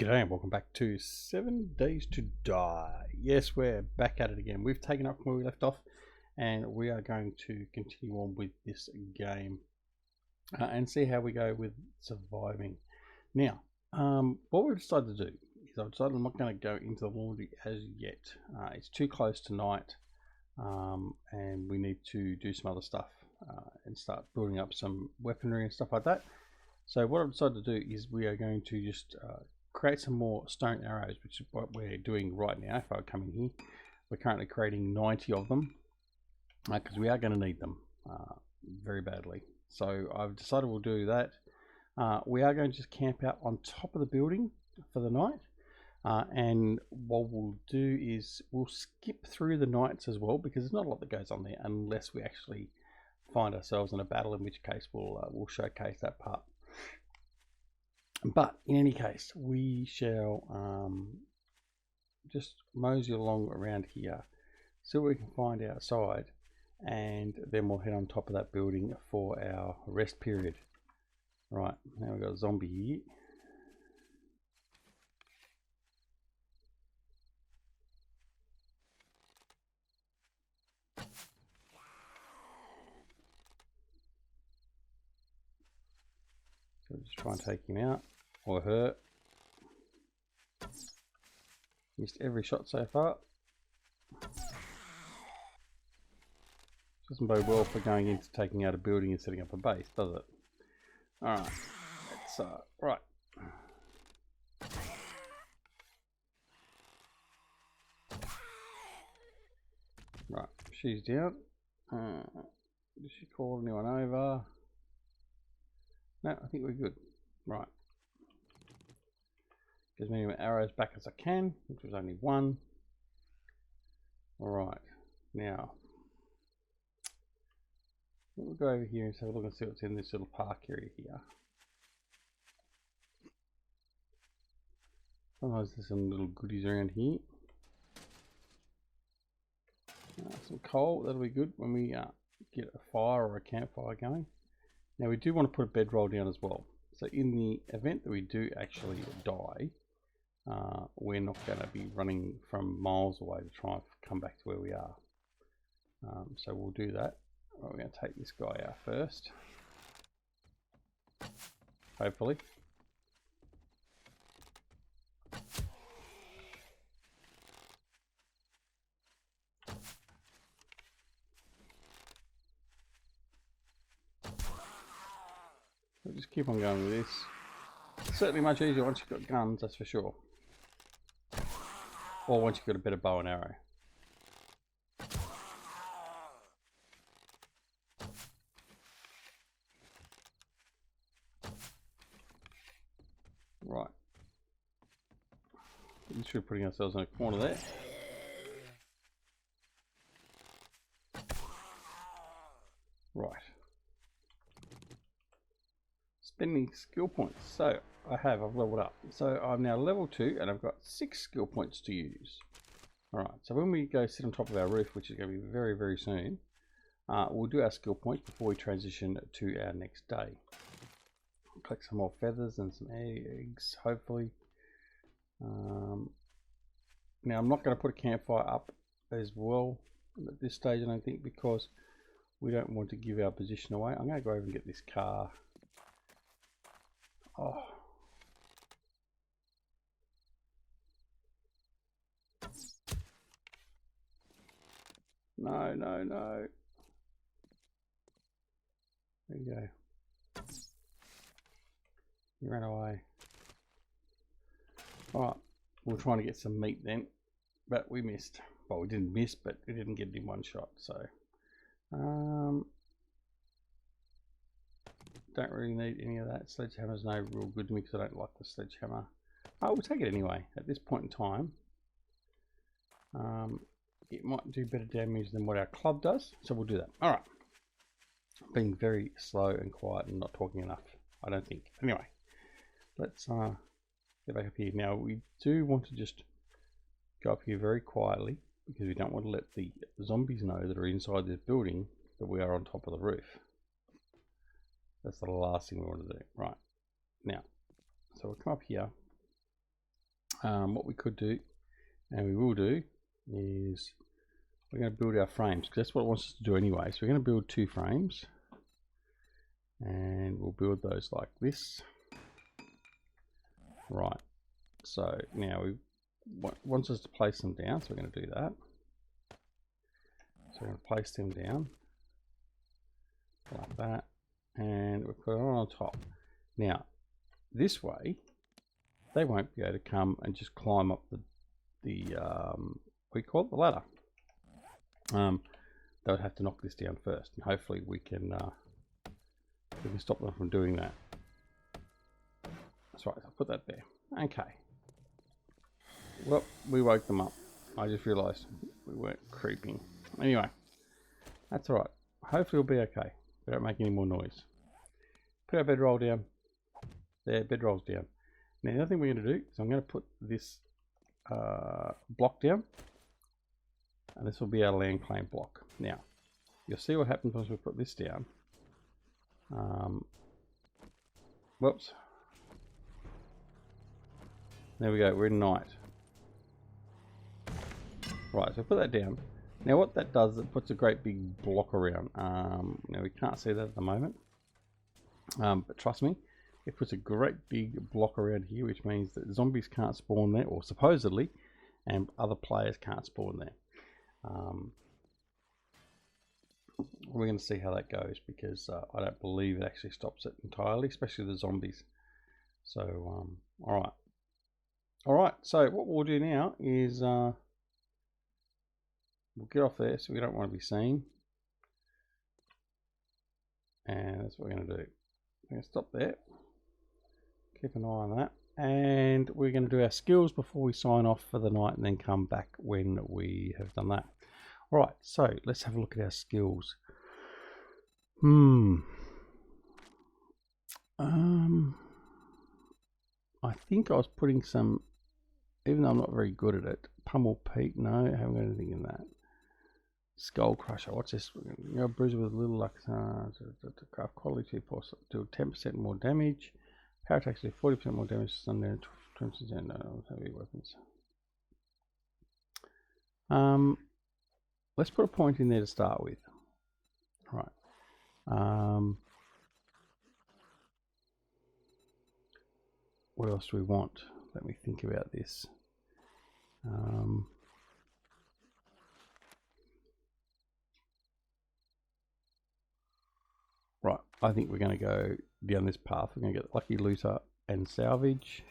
G'day and welcome back to 7 Days to Die. Yes, we're back at it again. We've taken up where we left off and we are going to continue on with this game and see how we go with surviving. Now, what we've decided to do is I've decided I'm not going to go into the laundry as yet. It's too close to night and we need to do some other stuff and start building up some weaponry and stuff like that. So what I've decided to do is we are going to just create some more stone arrows, which is what we're doing right now. If I come in here, we're currently creating 90 of them because we are going to need them very badly. So I've decided we'll do that. We are going to just camp out on top of the building for the night. And what we'll do is we'll skip through the nights as well, because there's not a lot that goes on there unless we actually find ourselves in a battle, in which case we'll showcase that part. But in any case, we shall just mosey along around here, see what we can find outside, and then we'll head on top of that building for our rest period. Right, now we've got a zombie here. So just try and take him out, or her. Missed every shot so far. Doesn't bode well for going into taking out a building and setting up a base, does it? Alright, let's, right. Right, she's down. Did she call anyone over? No, I think we're good. Right. Get as many arrows back as I can, which was only one. Alright, now we'll go over here and have a look and see what's in this little park area here. Sometimes there's some little goodies around here. Some coal, that'll be good when we get a fire or a campfire going. Now we do want to put a bedroll down as well. So in the event that we do actually die, we're not going to be running from miles away to try and come back to where we are. So we'll do that. Right, we're going to take this guy out first. Hopefully. We'll just keep on going with this. It's certainly much easier once you've got guns, that's for sure. Or once you've got a better bow and arrow. Right. Literally putting ourselves in a corner there. Right. Spending skill points. So I've leveled up. So I'm now level 2 and I've got 6 skill points to use. Alright, so when we go sit on top of our roof, which is going to be very, very soon, we'll do our skill points before we transition to our next day. Collect some more feathers and some eggs, hopefully. Now I'm not going to put a campfire up as well at this stage, I don't think, because we don't want to give our position away. I'm going to go over and get this car. Oh. No, no, no. There you go. He ran away. Alright, we're trying to get some meat then, but we missed. Well, we didn't miss, but we didn't get it in one shot, so. Don't really need any of that. Sledgehammer's no real good to me because I don't like the sledgehammer. Oh, we'll take it anyway. At this point in time, it might do better damage than what our club does, so we'll do that. All right. Being very slow and quiet and not talking enough, I don't think. Anyway, let's get back up here. Now we do want to just go up here very quietly because we don't want to let the zombies know that are inside this building that we are on top of the roof. That's the last thing we want to do. Right, now, so we'll come up here what we could do, and we will do, is we're going to build our frames, because that's what it wants us to do anyway. So we're going to build 2 frames, and we'll build those like this. Right, so now we wants us to place them down, so we're going to do that. So we're going to place them down like that, and we'll put it on top. Now this way they won't be able to come and just climb up the we call it the ladder. They would have to knock this down first, and hopefully we can stop them from doing that. That's right, I'll put that there. Okay. Well, we woke them up. I just realised we weren't creeping. Anyway, that's alright. Hopefully we'll be okay. We don't make any more noise. Put our bedroll down. There, bedroll's down. Now the other thing we're going to do is I'm going to put this block down, and this will be our land claim block. Now you'll see what happens once we put this down. Whoops. There we go, we're in night. Right, so put that down. Now what that does, it puts a great big block around. Now we can't see that at the moment, but trust me, it puts a great big block around here, which means that zombies can't spawn there, or supposedly, and other players can't spawn there. We're going to see how that goes, because I don't believe it actually stops it entirely, especially the zombies. So, alright, so what we'll do now is we'll get off there, so we don't want to be seen. And that's what we're going to do. We're going to stop there. Keep an eye on that. And we're going to do our skills before we sign off for the night, and then come back when we have done that. Alright, so let's have a look at our skills. I think I was putting some, even though I'm not very good at it. Pummel Pete, no, I haven't got anything in that. Skull Crusher, what's this? You know, bruiser with a little luck, craft quality 2 plus, do 10% more damage. Power attacks do 40% more damage, stun there, 20% no, heavy weapons. Let's put a point in there to start with. Right. What else do we want? Let me think about this. Right, I think we're going to go down this path. We're going to get Lucky Looter and Salvage.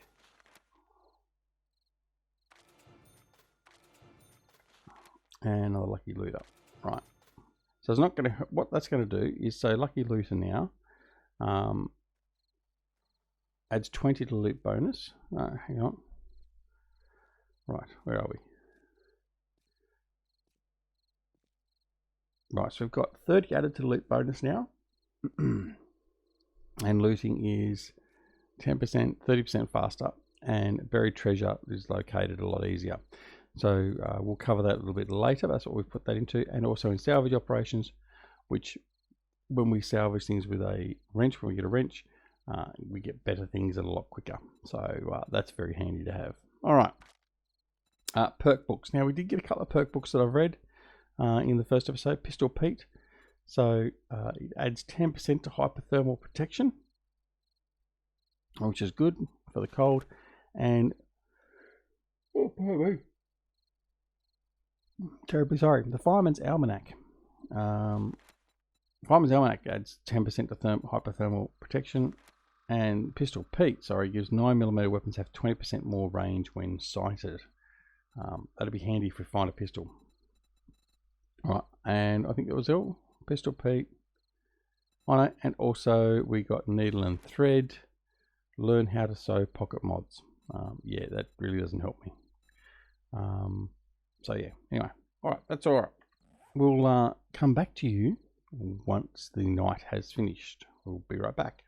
And another Lucky Looter. Right. So it's not going to, what that's going to do is, so Lucky Looter now adds 20 to loot bonus. Hang on. Right, where are we? Right, so we've got 30 added to the loot bonus now. And looting is 10%, 30% faster, and buried treasure is located a lot easier. So we'll cover that a little bit later. That's what we've put that into. And also in salvage operations, which when we salvage things with a wrench, when we get a wrench, we get better things a lot quicker. So that's very handy to have. All right. Perk books. Now we did get a couple of perk books that I've read in the first episode. Pistol Pete. So it adds 10% to hypothermal protection, which is good for the cold. And terribly sorry. The Fireman's Almanac. Fireman's Almanac adds 10% to hypothermal protection, and Pistol Pete, gives 9mm weapons have 20% more range when sighted. That'd be handy if we find a pistol. All right, and I think that was all. Pistol Pete on it, and also we got Needle and Thread. Learn how to sew pocket mods. Yeah, that really doesn't help me. So yeah, anyway, all right, that's all right. We'll come back to you once the night has finished. We'll be right back.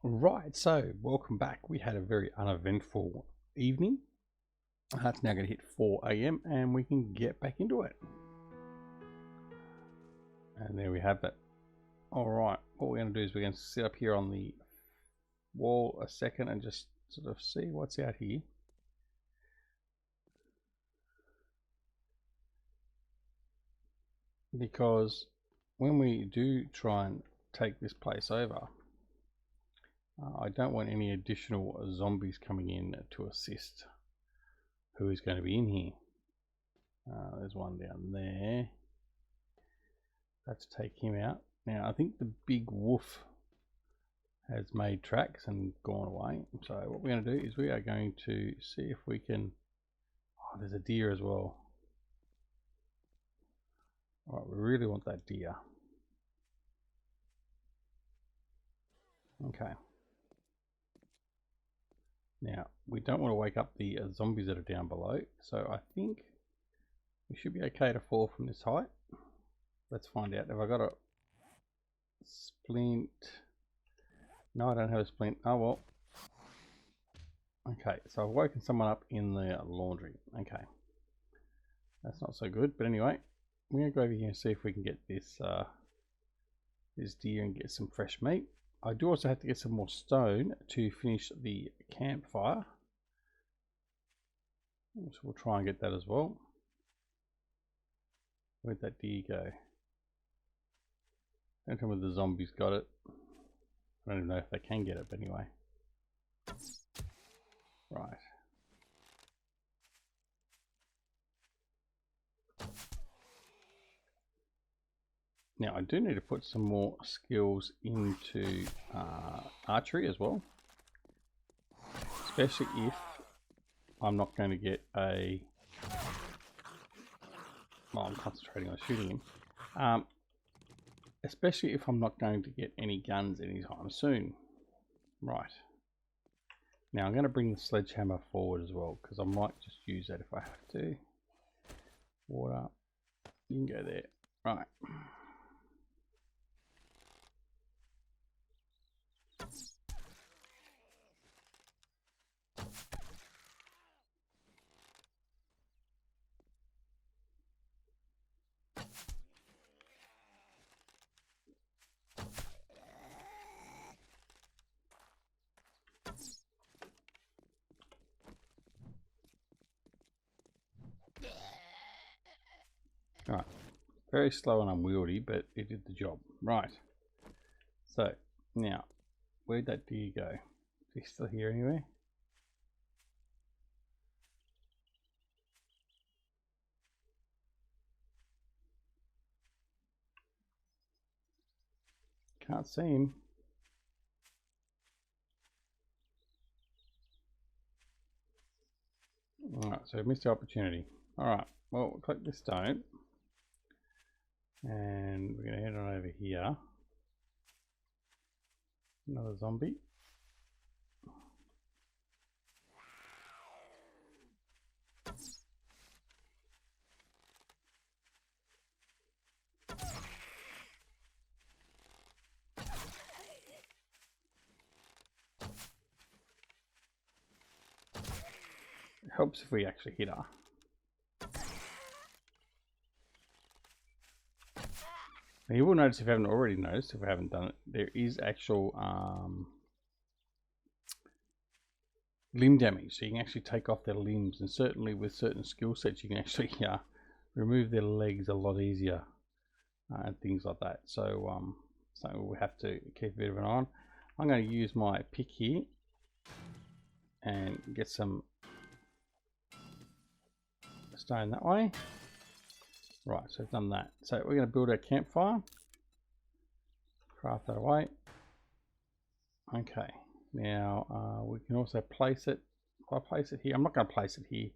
Right, so welcome back. We had a very uneventful evening. It's now going to hit 4 AM and we can get back into it. And there we have it. Alright, what we're going to do is we're going to sit up here on the wall a second and just sort of see what's out here. Because when we do try and take this place over, I don't want any additional zombies coming in to assist who is going to be in here. There's one down there. Let's take him out. Now I think the big wolf has made tracks and gone away. So what we're going to do is we are going to see if we can... Oh, there's a deer as well. Alright, we really want that deer. Okay. Now, we don't want to wake up the zombies that are down below, so I think we should be okay to fall from this height. Let's find out. Have I got a splint? No, I don't have a splint. Oh well. Okay, so I've woken someone up in the laundry. Okay. That's not so good, but anyway, we're going to go over here and see if we can get this this deer and get some fresh meat. I do also have to get some more stone to finish the campfire. So we'll try and get that as well. Where'd that deer go? Don't tell me the zombies got it. I don't even know if they can get it, but anyway. Right. Now I do need to put some more skills into archery as well. Especially if I'm not going to get a... Well, I'm concentrating on shooting him. Especially if I'm not going to get any guns anytime soon. Right. Now I'm going to bring the sledgehammer forward as well, because I might just use that if I have to. Water. You can go there. Right. Right, very slow and unwieldy, but it did the job. Right, so now, where'd that deer go? Is he still here anywhere? Can't see him. Alright, so missed the opportunity. Alright, well, we'll collect this stone. And we're going to head on over here. Another zombie. It helps if we actually hit her. Now you will notice, if you haven't already noticed, if we haven't done it, there is actual limb damage. So you can actually take off their limbs, and certainly with certain skill sets you can actually remove their legs a lot easier and things like that. So so we have to keep a bit of an eye on. I'm going to use my pick here and get some stone that way. Right, so I've done that. So we're going to build our campfire. Craft that away. Okay, now we can also place it. If I place it here, I'm not going to place it here.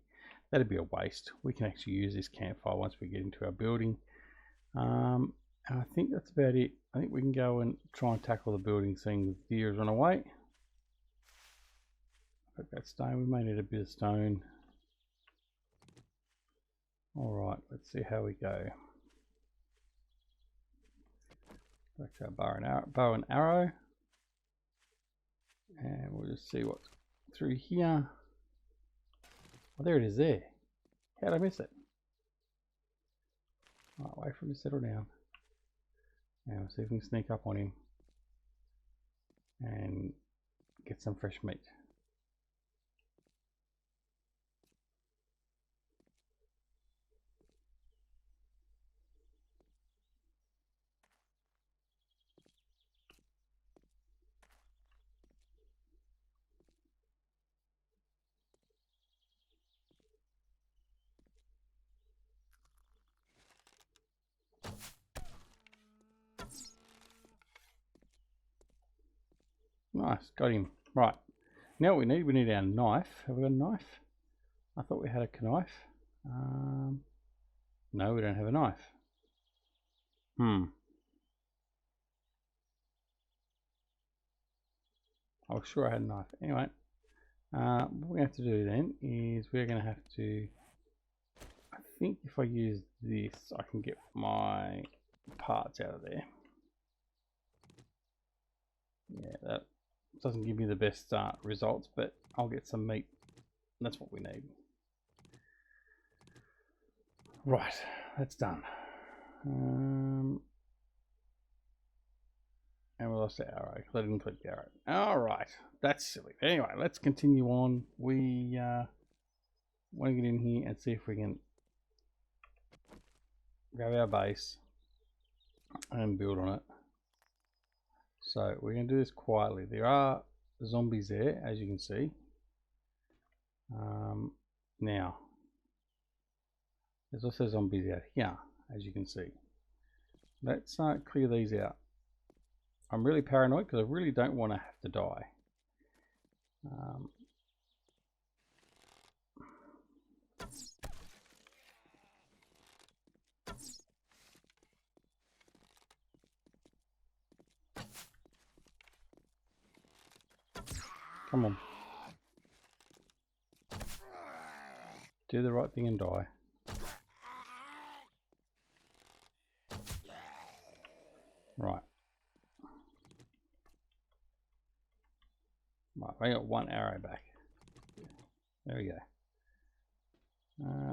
That'd be a waste. We can actually use this campfire once we get into our building. And I think that's about it. I think we can go and try and tackle the building, seeing the deer has run away. Put that stone. We may need a bit of stone. Alright, let's see how we go. Back to our bow and arrow. And we'll just see what's through here. Oh, there it is there. How did I miss it? Right, wait for him to settle down. Now see if we can sneak up on him and get some fresh meat. Nice, got him. Right, now what we need our knife. Have we got a knife? I thought we had a knife. No, we don't have a knife. I was sure I had a knife. Anyway, what we have to do then is we're going to have to, I think if I use this, I can get my parts out of there. Yeah, that doesn't give me the best results, but I'll get some meat. That's what we need. Right, that's done. And we lost the arrow because I didn't click the arrow. Alright, that's silly. Anyway, let's continue on. We want to get in here and see if we can grab our base and build on it. So we're going to do this quietly. There are zombies there, as you can see. Now, there's also zombies out here, as you can see. Let's clear these out. I'm really paranoid because I really don't want to have to die. Come on. Do the right thing and die. Right. Right, I got one arrow back. There we go.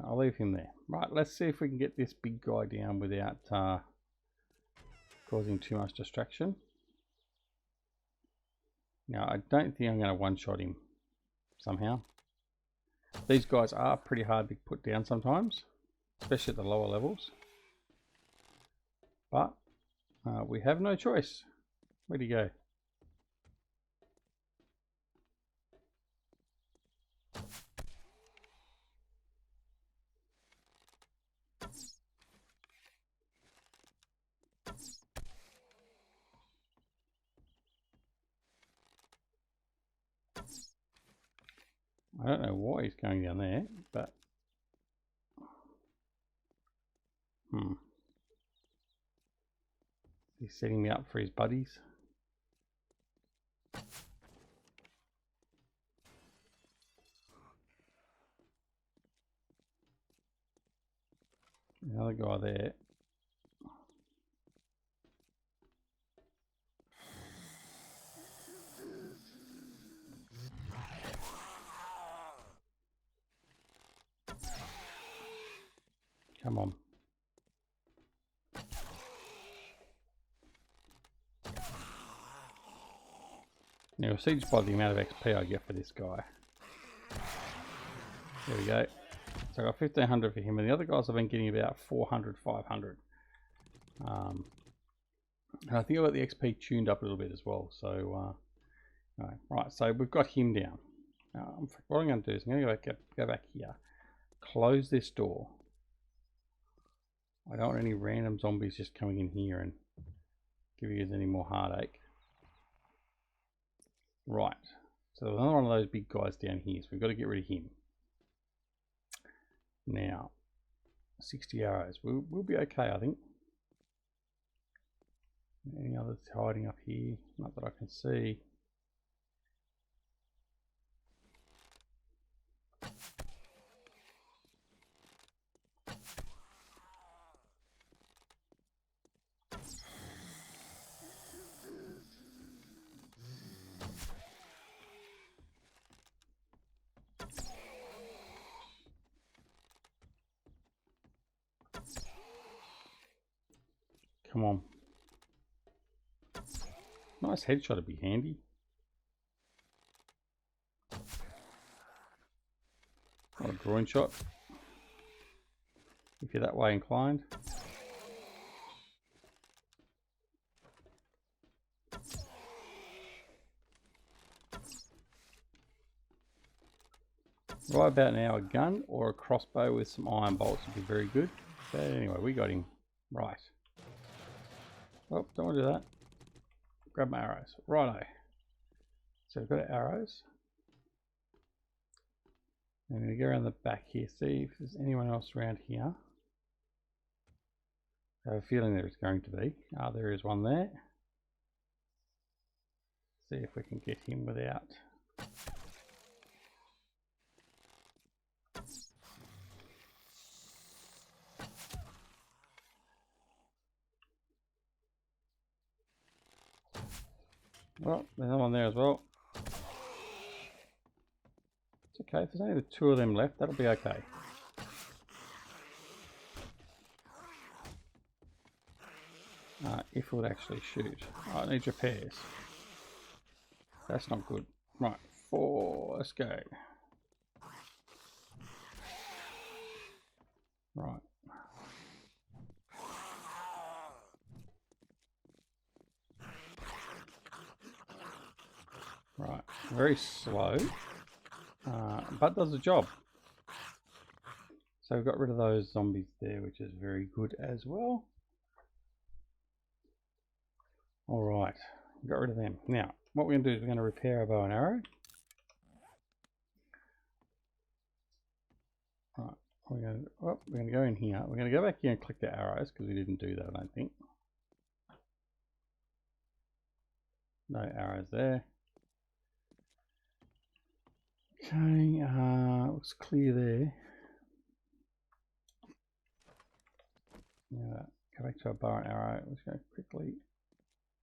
I'll leave him there. Right, let's see if we can get this big guy down without causing too much distraction. Now, I don't think I'm going to one-shot him somehow. These guys are pretty hard to put down sometimes, especially at the lower levels. But we have no choice. Where'd he go? I don't know why he's going down there, but he's setting me up for his buddies. Another guy there. Come on. Now you'll see just by the amount of XP I get for this guy. There we go. So I got 1500 for him, and the other guys have been getting about 400, 500. And I think I got the XP tuned up a little bit as well. So, right, so we've got him down. Now, what I'm going to do is I'm going to go back here, close this door. I don't want any random zombies just coming in here and giving us any more heartache. Right, so there's another one of those big guys down here, so we've got to get rid of him. Now, 60 arrows. We'll be okay, I think. Any others hiding up here? Not that I can see. Come on. Nice headshot would be handy. Or a groin shot, if you're that way inclined. Right about now, a gun or a crossbow with some iron bolts would be very good. But anyway, we got him. Right. Oh, don't want to do that. Grab my arrows. Righto. So we've got our arrows. I'm going to go around the back here, see if there's anyone else around here. I have a feeling there is going to be. Ah, there is one there. See if we can get him without. Well, there's another one there as well. It's okay, if there's only the two of them left, that'll be okay. If it would actually shoot. Oh, it needs repairs. That's not good. Right, 4, let's go. Right. Right, very slow, but does the job. So we've got rid of those zombies there, which is very good as well. Alright, got rid of them. Now, what we're going to do is we're going to repair our bow and arrow. Right, we're going to go in here. We're going to go back here and click the arrows because we didn't do that, I don't think. No arrows there. Okay, looks clear there. Yeah, go back to our bow and arrow. Let's go quickly.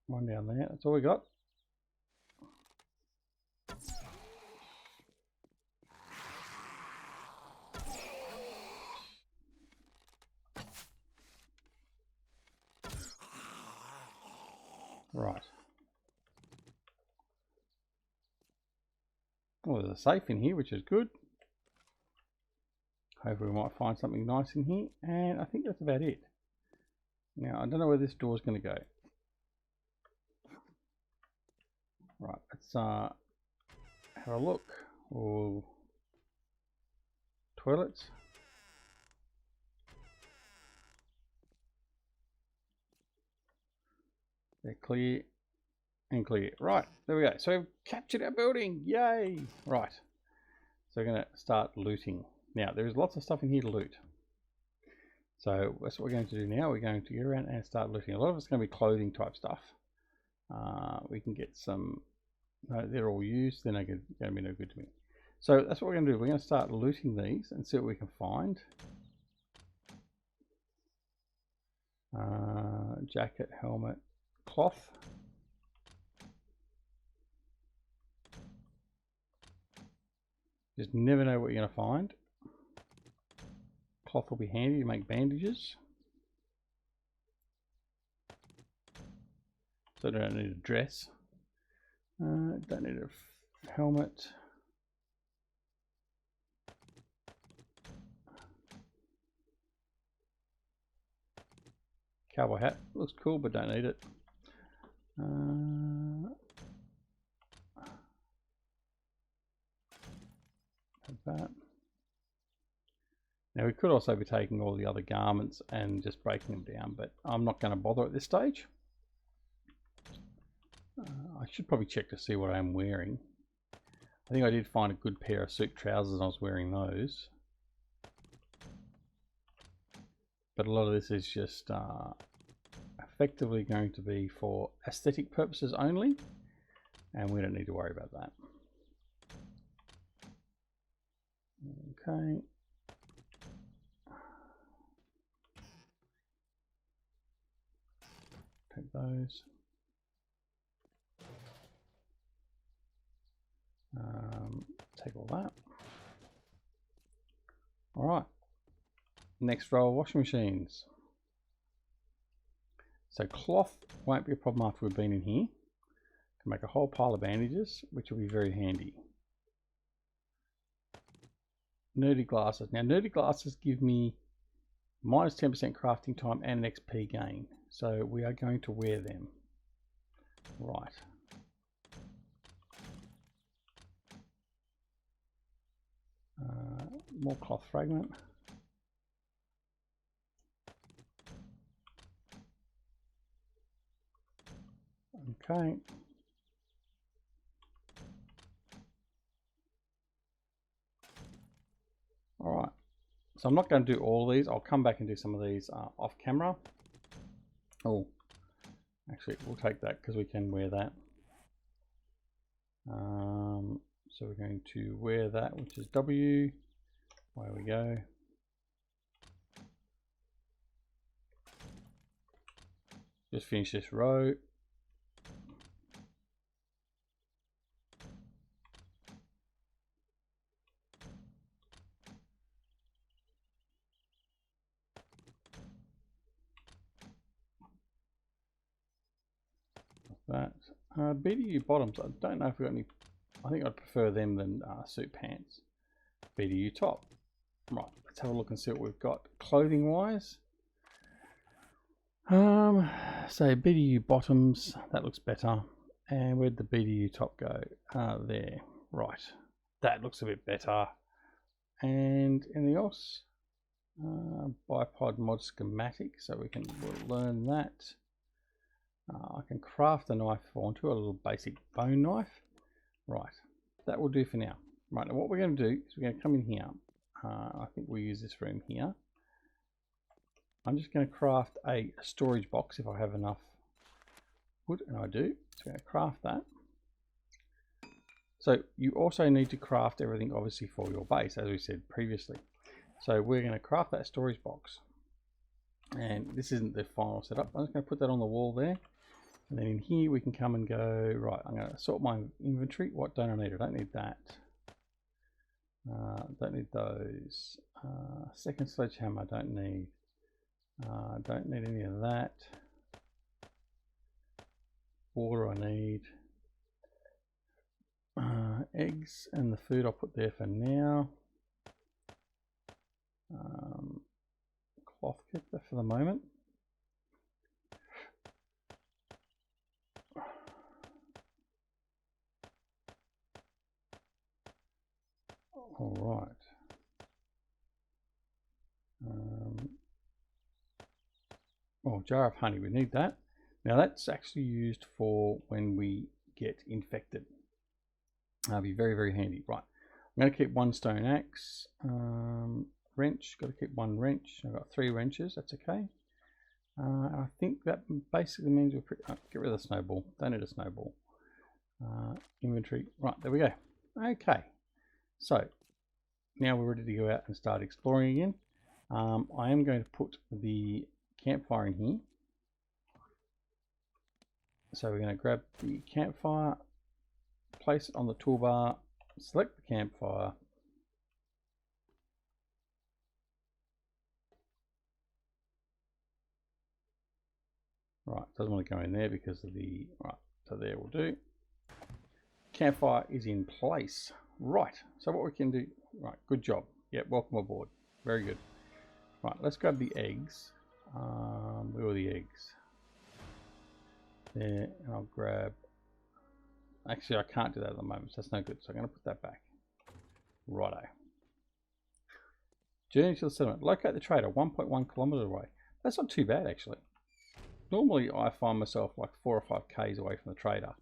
One down there. That's all we got. Right. Well, there's a safe in here, which is good. Hopefully we might find something nice in here. And I think that's about it. Now, I don't know where this door is going to go. Right, let's have a look. Oh, toilets. They're clear and clear. Right, there we go. So we've captured our building. Yay! Right. So we're going to start looting. Now, there's lots of stuff in here to loot. So that's what we're going to do now. We're going to get around and start looting. A lot of it's going to be clothing type stuff. We can get some. No, they're all used. They're not going to be no good to me. So that's what we're going to do. We're going to start looting these and see what we can find. Jacket, helmet, cloth. Just never know what you're going to find. Cloth will be handy to make bandages. So I don't need a dress. Don't need a helmet. Cowboy hat looks cool, but don't need it. Like that. Now we could also be taking all the other garments and just breaking them down, but I'm not going to bother at this stage. I should probably check to see what I'm wearing. I think I did find a good pair of suit trousers and I was wearing those. But a lot of this is just effectively going to be for aesthetic purposes only, and we don't need to worry about that. Okay. Take those. Take all that. All right. Next row of washing machines. So cloth won't be a problem after we've been in here. can make a whole pile of bandages, which will be very handy. Nerdy glasses. Now, nerdy glasses give me minus 10% crafting time and an XP gain. So we are going to wear them. Right. More cloth fragment. Okay. All right. So I'm not going to do all these. I'll come back and do some of these off camera. Oh, actually, we'll take that because we can wear that. So we're going to wear that, which is W. There we go. Just finish this row. That BDU bottoms, I don't know if we've got any. I think I'd prefer them than suit pants. BDU top. Right, let's have a look and see what we've got clothing wise. So BDU bottoms, that looks better. And where'd the BDU top go? There. Right, that looks a bit better. And anything else? Bipod mod schematic, so we'll learn that. I can craft a knife if I want to, a little basic bone knife. Right, that will do for now. Right, now what we're going to do is we're going to come in here. I think we'll use this room here. I'm just going to craft a storage box if I have enough wood, and I do. So I'm going to craft that. So you also need to craft everything obviously for your base, as we said previously. So we're going to craft that storage box. And this isn't the final setup. I'm just going to put that on the wall there. And then in here we can come and go, right, I'm going to sort my inventory. What don't I need? I don't need that. Don't need those. Second sledgehammer I don't need. Don't need any of that. Water I need. Eggs and the food I'll put there for now. Cloth kit there for the moment. All right. Oh, jar of honey, we need that. Now that's actually used for when we get infected. That'll be very, very handy. Right, I'm going to keep one stone axe. Wrench, got to keep one wrench. I've got 3 wrenches, that's okay. I think that basically means we're get rid of the snowball. Don't need a snowball. Inventory, right, there we go. Okay, so now we're ready to go out and start exploring again. I am going to put the campfire in here. So we're going to grab the campfire, place it on the toolbar, select the campfire. Right, doesn't want to go in there because of the, right, so there will do. Campfire is in place. Right, so what we can do, right, good job. Yep, welcome aboard. Very good. Right, let's grab the eggs. Where are the eggs? There, and I'll grab, actually I can't do that at the moment, so that's no good. So I'm going to put that back. Righto. Journey to the settlement. Locate the trader 1.1 kilometers away. That's not too bad actually. Normally I find myself like 4 or 5 k's away from the trader.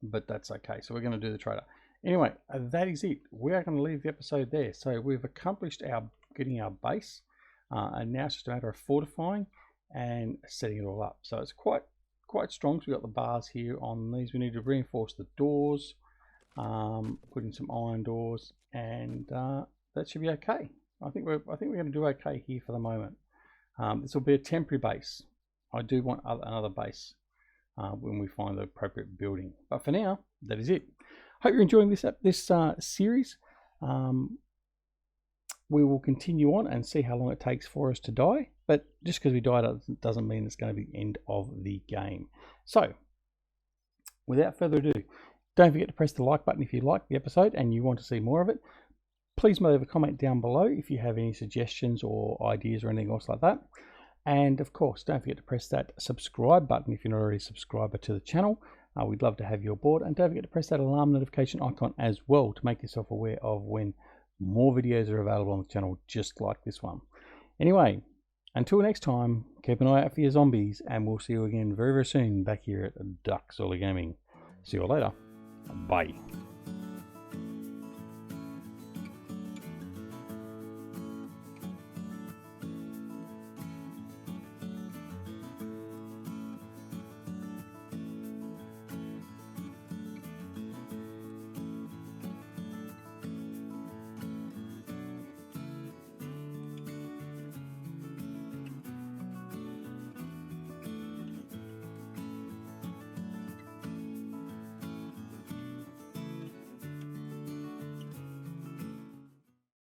But that's okay. So we're going to do the trader. Anyway, that is it. We are going to leave the episode there. So we've accomplished our getting our base. And now it's just a matter of fortifying and setting it all up. So it's quite strong. So we've got the bars here on these. We need to reinforce the doors. Put in some iron doors, and that should be okay. I think we're going to do okay here for the moment. This will be a temporary base. I do want another base when we find the appropriate building. But for now, that is it. Hope you're enjoying this series. We will continue on and see how long it takes for us to die. But just because we die doesn't mean it's going to be the end of the game. So, without further ado, don't forget to press the like button if you like the episode and you want to see more of it. Please leave a comment down below if you have any suggestions or ideas or anything else like that. And of course, don't forget to press that subscribe button if you're not already a subscriber to the channel. We'd love to have you aboard. And don't forget to press that alarm notification icon as well to make yourself aware of when more videos are available on the channel just like this one. Anyway, until next time, keep an eye out for your zombies, and we'll see you again very, very soon back here at Duck Gaming. See you all later. Bye.